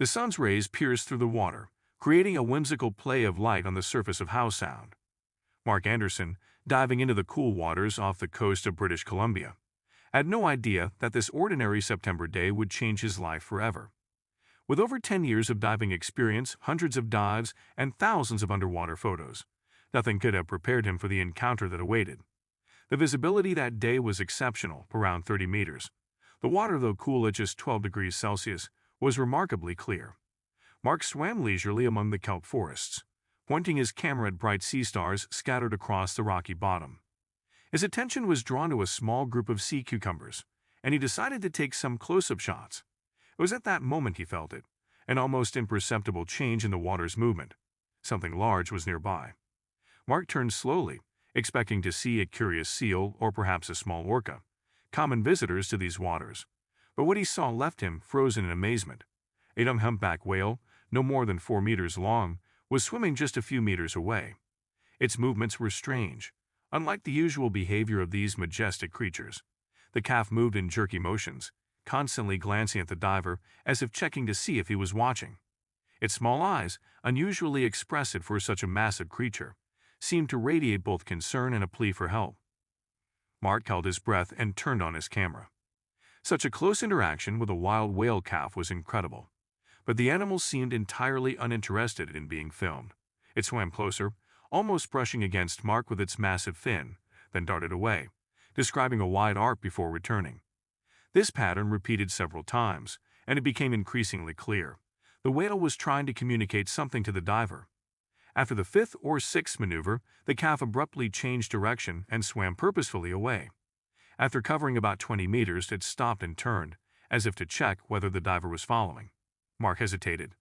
The sun's rays pierced through the water, creating a whimsical play of light on the surface of Howe Sound. Mark Anderson, diving into the cool waters off the coast of British Columbia, had no idea that this ordinary September day would change his life forever. With over 10 years of diving experience, hundreds of dives, and thousands of underwater photos, nothing could have prepared him for the encounter that awaited. The visibility that day was exceptional, around 30 meters. The water, though cool at just 12 degrees Celsius, was remarkably clear. Mark swam leisurely among the kelp forests, pointing his camera at bright sea stars scattered across the rocky bottom. His attention was drawn to a small group of sea cucumbers, and he decided to take some close-up shots. It was at that moment he felt it, an almost imperceptible change in the water's movement. Something large was nearby. Mark turned slowly, expecting to see a curious seal or perhaps a small orca, common visitors to these waters. But what he saw left him frozen in amazement. A young humpback whale, no more than 4 meters long, was swimming just a few meters away. Its movements were strange. Unlike the usual behavior of these majestic creatures, the calf moved in jerky motions, constantly glancing at the diver as if checking to see if he was watching. Its small eyes, unusually expressive for such a massive creature, seemed to radiate both concern and a plea for help. Mark held his breath and turned on his camera. Such a close interaction with a wild whale calf was incredible, but the animal seemed entirely uninterested in being filmed. It swam closer, almost brushing against Mark with its massive fin, then darted away, describing a wide arc before returning. This pattern repeated several times, and it became increasingly clear. The whale was trying to communicate something to the diver. After the 5th or 6th maneuver, the calf abruptly changed direction and swam purposefully away. After covering about 20 meters, it stopped and turned, as if to check whether the diver was following. Mark hesitated.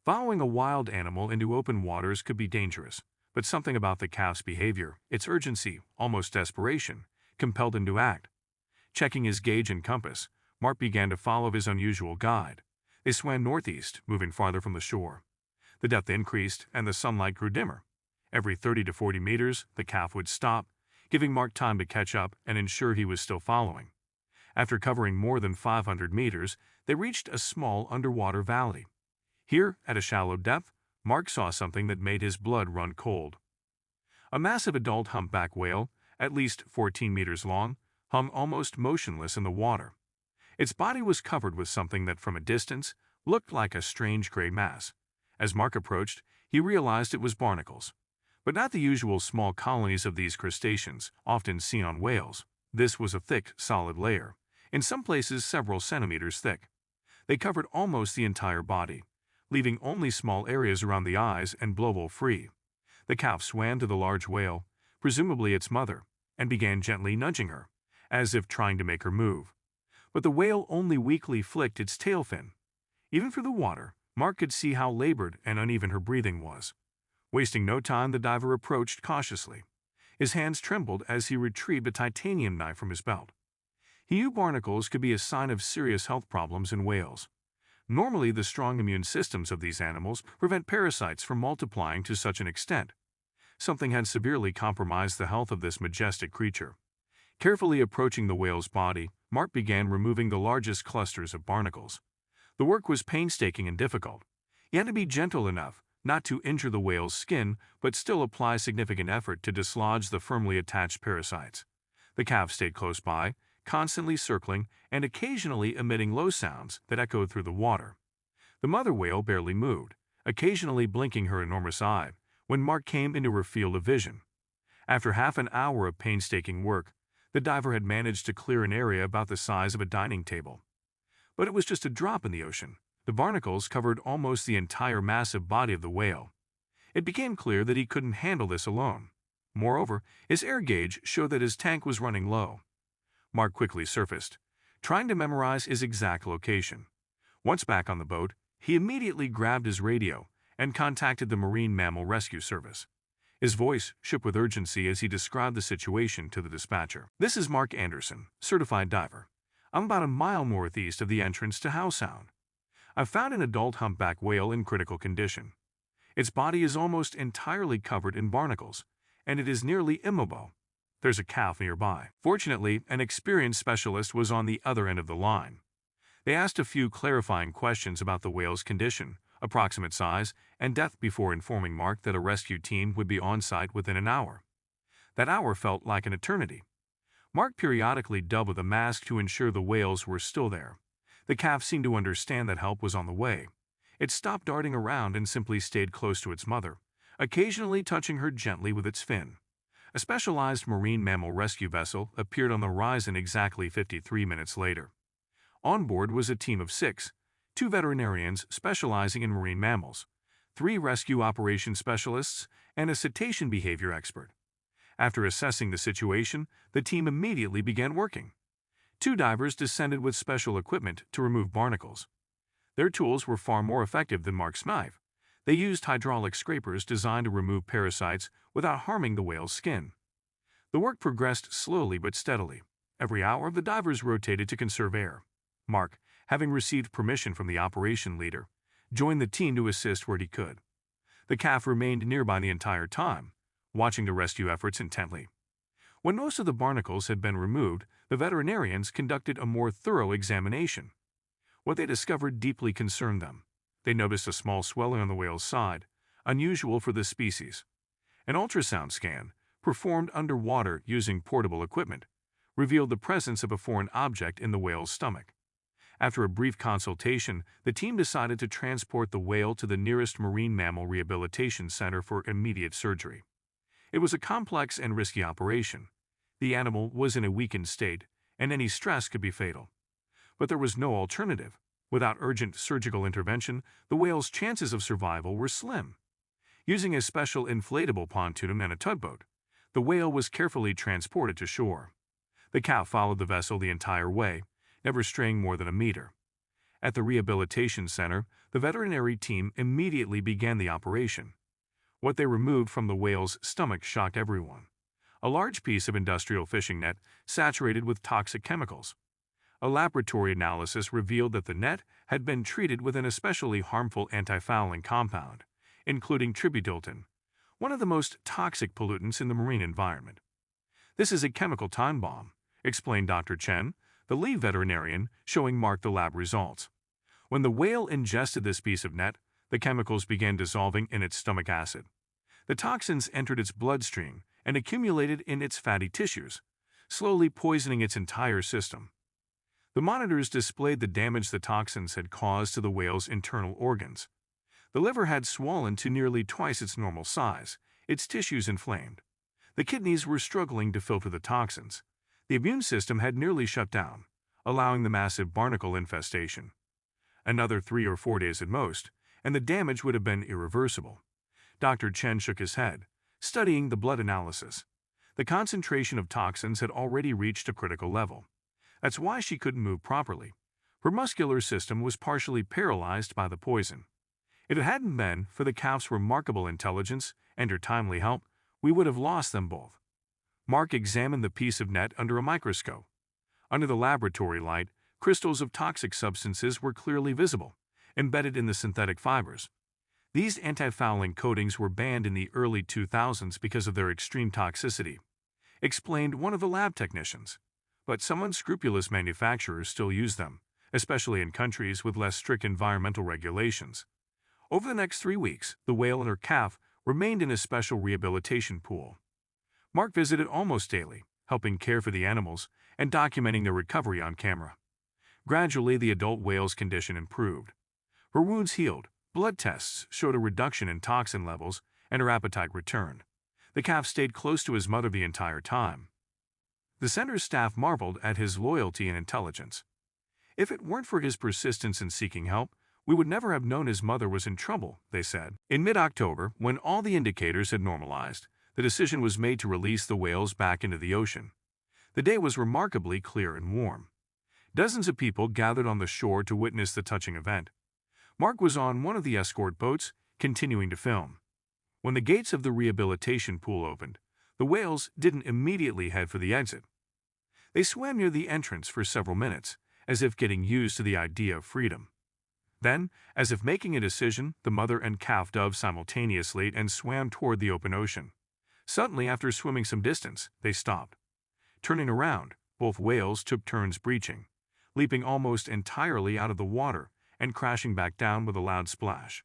Following a wild animal into open waters could be dangerous, but something about the calf's behavior, its urgency, almost desperation, compelled him to act. Checking his gauge and compass, Mark began to follow his unusual guide. They swam northeast, moving farther from the shore. The depth increased, and the sunlight grew dimmer. Every 30 to 40 meters, the calf would stop, giving Mark time to catch up and ensure he was still following. After covering more than 500 meters, they reached a small underwater valley. Here, at a shallow depth, Mark saw something that made his blood run cold. A massive adult humpback whale, at least 14 meters long, hung almost motionless in the water. Its body was covered with something that, from a distance, looked like a strange gray mass. As Mark approached, he realized it was barnacles, but not the usual small colonies of these crustaceans, often seen on whales. This was a thick, solid layer, in some places several centimeters thick. They covered almost the entire body, leaving only small areas around the eyes and blowhole free. The calf swam to the large whale, presumably its mother, and began gently nudging her, as if trying to make her move. But the whale only weakly flicked its tail fin. Even through the water, Mark could see how labored and uneven her breathing was. Wasting no time, the diver approached cautiously. His hands trembled as he retrieved a titanium knife from his belt. He knew barnacles could be a sign of serious health problems in whales. Normally, the strong immune systems of these animals prevent parasites from multiplying to such an extent. Something had severely compromised the health of this majestic creature. Carefully approaching the whale's body, Mark began removing the largest clusters of barnacles. The work was painstaking and difficult. He had to be gentle enough not to injure the whale's skin, but still apply significant effort to dislodge the firmly attached parasites. The calf stayed close by, constantly circling and occasionally emitting low sounds that echoed through the water. The mother whale barely moved, occasionally blinking her enormous eye, when Mark came into her field of vision. After half an hour of painstaking work, the diver had managed to clear an area about the size of a dining table. But it was just a drop in the ocean. The barnacles covered almost the entire massive body of the whale. It became clear that he couldn't handle this alone. Moreover, his air gauge showed that his tank was running low. Mark quickly surfaced, trying to memorize his exact location. Once back on the boat, he immediately grabbed his radio and contacted the Marine Mammal Rescue Service. His voice shook with urgency as he described the situation to the dispatcher. "This is Mark Anderson, certified diver. I'm about a mile northeast of the entrance to Howe Sound. I've found an adult humpback whale in critical condition. Its body is almost entirely covered in barnacles, and it is nearly immobile. There's a calf nearby." Fortunately, an experienced specialist was on the other end of the line. They asked a few clarifying questions about the whale's condition, approximate size, and depth before informing Mark that a rescue team would be on site within an hour. That hour felt like an eternity. Mark periodically dubbed with a mask to ensure the whales were still there. The calf seemed to understand that help was on the way. It stopped darting around and simply stayed close to its mother, occasionally touching her gently with its fin. A specialized marine mammal rescue vessel appeared on the horizon exactly 53 minutes later. On board was a team of 6, 2 veterinarians specializing in marine mammals, 3 rescue operations specialists, and a cetacean behavior expert. After assessing the situation, the team immediately began working. 2 divers descended with special equipment to remove barnacles. Their tools were far more effective than Mark's knife. They used hydraulic scrapers designed to remove parasites without harming the whale's skin. The work progressed slowly but steadily. Every hour, the divers rotated to conserve air. Mark, having received permission from the operation leader, joined the team to assist where he could. The calf remained nearby the entire time, watching the rescue efforts intently. When most of the barnacles had been removed, the veterinarians conducted a more thorough examination. What they discovered deeply concerned them. They noticed a small swelling on the whale's side, unusual for this species. An ultrasound scan, performed underwater using portable equipment, revealed the presence of a foreign object in the whale's stomach. After a brief consultation, the team decided to transport the whale to the nearest marine mammal rehabilitation center for immediate surgery. It was a complex and risky operation. The animal was in a weakened state, and any stress could be fatal. But there was no alternative. Without urgent surgical intervention, the whale's chances of survival were slim. Using a special inflatable pontoon and a tugboat, the whale was carefully transported to shore. The calf followed the vessel the entire way, never straying more than a meter. At the rehabilitation center, the veterinary team immediately began the operation. What they removed from the whale's stomach shocked everyone. A large piece of industrial fishing net saturated with toxic chemicals. A laboratory analysis revealed that the net had been treated with an especially harmful anti-fouling compound, including tributyltin, one of the most toxic pollutants in the marine environment. "This is a chemical time bomb," explained Dr. Chen, the lead veterinarian, showing Mark the lab results. When the whale ingested this piece of net, the chemicals began dissolving in its stomach acid. The toxins entered its bloodstream and accumulated in its fatty tissues, slowly poisoning its entire system. The monitors displayed the damage the toxins had caused to the whale's internal organs. The liver had swollen to nearly twice its normal size, its tissues inflamed. The kidneys were struggling to filter the toxins. The immune system had nearly shut down, allowing the massive barnacle infestation. Another 3 or 4 days at most, and the damage would have been irreversible. Dr. Chen shook his head, studying the blood analysis. The concentration of toxins had already reached a critical level. That's why she couldn't move properly. Her muscular system was partially paralyzed by the poison. If it hadn't been for the calf's remarkable intelligence and her timely help, we would have lost them both. Mark examined the piece of net under a microscope. Under the laboratory light, crystals of toxic substances were clearly visible, embedded in the synthetic fibers. These anti-fouling coatings were banned in the early 2000s because of their extreme toxicity, explained one of the lab technicians. But some unscrupulous manufacturers still use them, especially in countries with less strict environmental regulations. Over the next 3 weeks, the whale and her calf remained in a special rehabilitation pool. Mark visited almost daily, helping care for the animals and documenting their recovery on camera. Gradually, the adult whale's condition improved. Her wounds healed, blood tests showed a reduction in toxin levels, and her appetite returned. The calf stayed close to his mother the entire time. The center's staff marveled at his loyalty and intelligence. If it weren't for his persistence in seeking help, we would never have known his mother was in trouble, they said. In mid-October, when all the indicators had normalized, the decision was made to release the whales back into the ocean. The day was remarkably clear and warm. Dozens of people gathered on the shore to witness the touching event. Mark was on one of the escort boats, continuing to film. When the gates of the rehabilitation pool opened, the whales didn't immediately head for the exit. They swam near the entrance for several minutes, as if getting used to the idea of freedom. Then, as if making a decision, the mother and calf dove simultaneously and swam toward the open ocean. Suddenly, after swimming some distance, they stopped. Turning around, both whales took turns breaching. leaping almost entirely out of the water and crashing back down with a loud splash.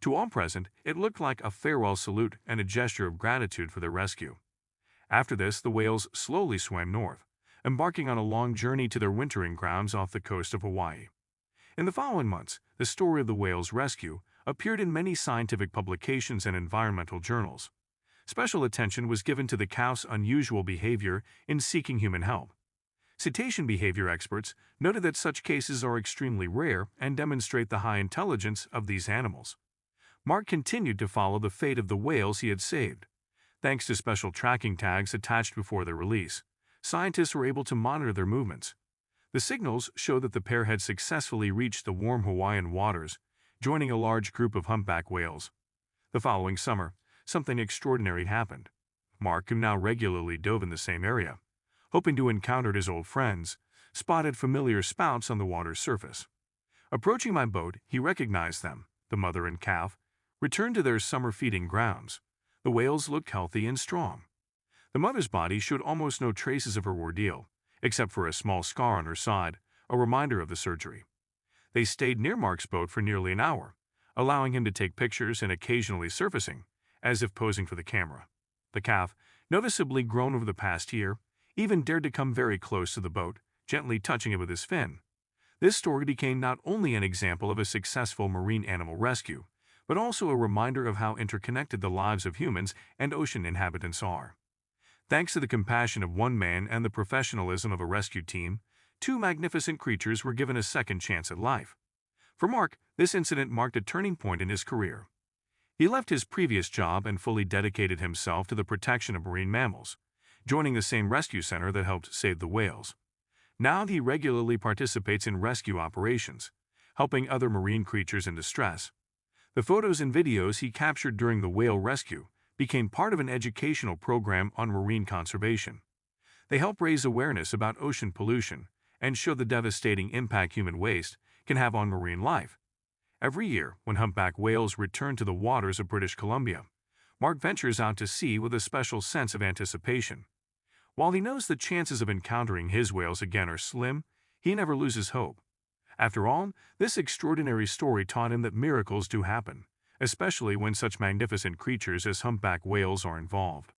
To all present, it looked like a farewell salute and a gesture of gratitude for their rescue. After this, the whales slowly swam north, embarking on a long journey to their wintering grounds off the coast of Hawaii. In the following months, the story of the whale's rescue appeared in many scientific publications and environmental journals. Special attention was given to the cow's unusual behavior in seeking human help. Cetacean behavior experts noted that such cases are extremely rare and demonstrate the high intelligence of these animals. Mark continued to follow the fate of the whales he had saved. Thanks to special tracking tags attached before their release, scientists were able to monitor their movements. The signals showed that the pair had successfully reached the warm Hawaiian waters, joining a large group of humpback whales. The following summer, something extraordinary happened. Mark, who now regularly dove in the same area, hoping to encounter his old friends, spotted familiar spouts on the water's surface. Approaching my boat, he recognized them, the mother and calf, returned to their summer feeding grounds. The whales looked healthy and strong. The mother's body showed almost no traces of her ordeal, except for a small scar on her side, a reminder of the surgery. They stayed near Mark's boat for nearly an hour, allowing him to take pictures and occasionally surfacing, as if posing for the camera. The calf, noticeably grown over the past year, even dared to come very close to the boat, gently touching it with his fin. This story became not only an example of a successful marine animal rescue, but also a reminder of how interconnected the lives of humans and ocean inhabitants are. Thanks to the compassion of one man and the professionalism of a rescue team, two magnificent creatures were given a second chance at life. For Mark, this incident marked a turning point in his career. He left his previous job and fully dedicated himself to the protection of marine mammals, joining the same rescue center that helped save the whales. Now he regularly participates in rescue operations, helping other marine creatures in distress. The photos and videos he captured during the whale rescue became part of an educational program on marine conservation. They help raise awareness about ocean pollution and show the devastating impact human waste can have on marine life. Every year, when humpback whales return to the waters of British Columbia, Mark ventures out to sea with a special sense of anticipation. While he knows the chances of encountering his whales again are slim, he never loses hope. After all, this extraordinary story taught him that miracles do happen, especially when such magnificent creatures as humpback whales are involved.